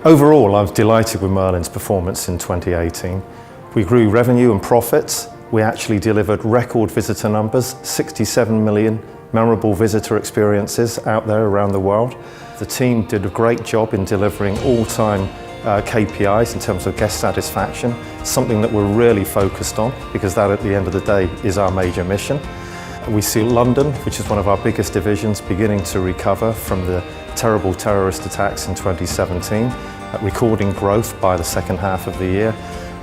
Overall, I was delighted with Merlin's performance in 2018. We grew revenue and profits. We actually delivered record visitor numbers, 67 million memorable visitor experiences out there around the world. The team did a great job in delivering all-time KPIs in terms of guest satisfaction, something that we're really focused on because that at the end of the day is our major mission. We see London, which is one of our biggest divisions, beginning to recover from the terrible terrorist attacks in 2017, recording growth by the second half of the year.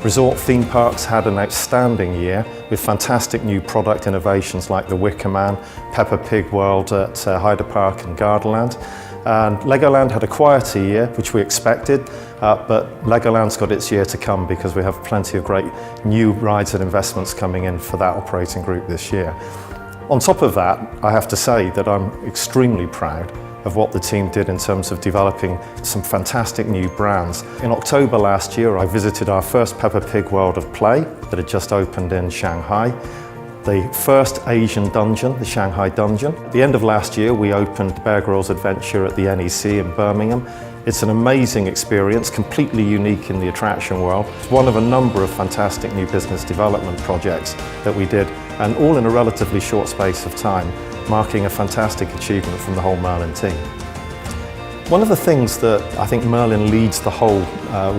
Resort theme parks had an outstanding year with fantastic new product innovations like the Wicker Man, Peppa Pig World at Hyde Park and Gardaland. And Legoland had a quieter year, which we expected, but Legoland's got its year to come because we have plenty of great new rides and investments coming in for that operating group this year. On top of that, I have to say that I'm extremely proud of what the team did in terms of developing some fantastic new brands. In October last year, I visited our first Peppa Pig World of Play that had just opened in Shanghai. The first Asian dungeon, the Shanghai Dungeon. At the end of last year, we opened Bear Grylls Adventure at the NEC in Birmingham. It's an amazing experience, completely unique in the attraction world. It's one of a number of fantastic new business development projects that we did, and all in a relatively short space of time, marking a fantastic achievement from the whole Merlin team. One of the things that I think Merlin leads the whole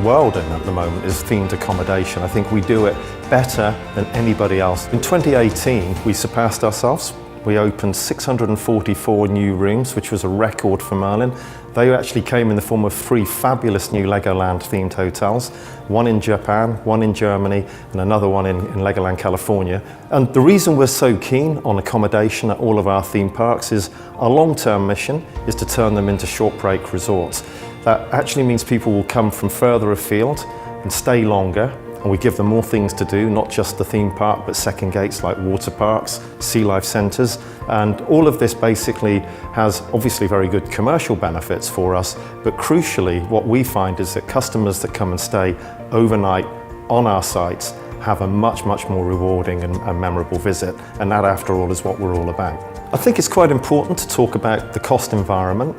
world in at the moment is themed accommodation. I think we do it better than anybody else. In 2018, we surpassed ourselves. We opened 644 new rooms, which was a record for Merlin. They actually came in the form of 3 fabulous new Legoland themed hotels, one in Japan, one in Germany, and another one in Legoland, California. And the reason we're so keen on accommodation at all of our theme parks is our long-term mission is to turn them into short break resorts. That actually means people will come from further afield and stay longer, and we give them more things to do, not just the theme park, but second gates like water parks, sea life centres. And all of this basically has obviously very good commercial benefits for us, but crucially what we find is that customers that come and stay overnight on our sites have a much more rewarding and memorable visit, and that after all is what we're all about. I think it's quite important to talk about the cost environment.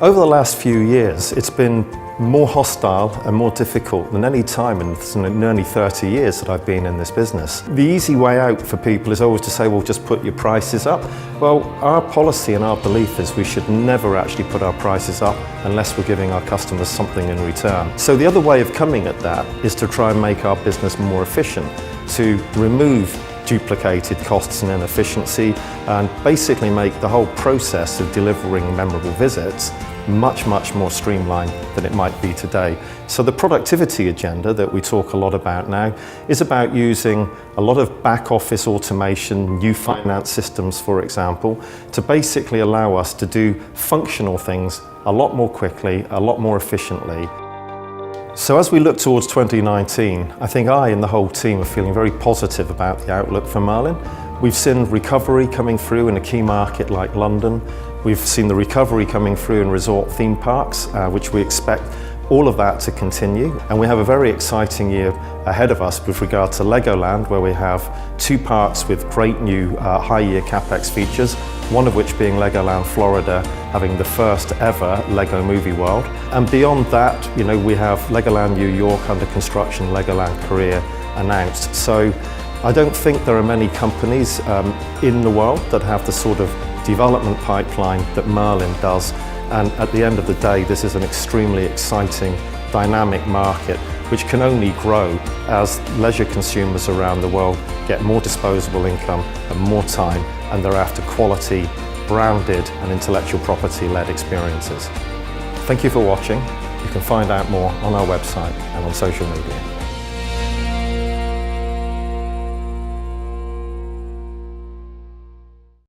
Over the last few years, it's been more hostile and more difficult than any time in nearly 30 years that I've been in this business. The easy way out for people is always to say, well, just put your prices up. Well, our policy and our belief is we should never actually put our prices up unless we're giving our customers something in return. So the other way of coming at that is to try and make our business more efficient, to remove duplicated costs and inefficiency, and basically make the whole process of delivering memorable visits much more streamlined than it might be today. So the productivity agenda that we talk a lot about now is about using a lot of back office automation, new finance systems for example, to basically allow us to do functional things a lot more quickly, a lot more efficiently. So as we look towards 2019, I think I and the whole team are feeling very positive about the outlook for Merlin. We've seen recovery coming through in a key market like London. We've seen the recovery coming through in resort theme parks, which we expect all of that to continue. And we have a very exciting year ahead of us with regard to Legoland, where we have 2 parks with great new high-year CapEx features, one of which being Legoland Florida, having the first ever Lego Movie World. And beyond that, you know, we have Legoland New York under construction, Legoland Korea announced. So I don't think there are many companies in the world that have the sort of development pipeline that Merlin does. And at the end of the day, this is an extremely exciting, dynamic market which can only grow as leisure consumers around the world get more disposable income and more time, and they're after quality, branded and intellectual property-led experiences. Thank you for watching. You can find out more on our website and on social media.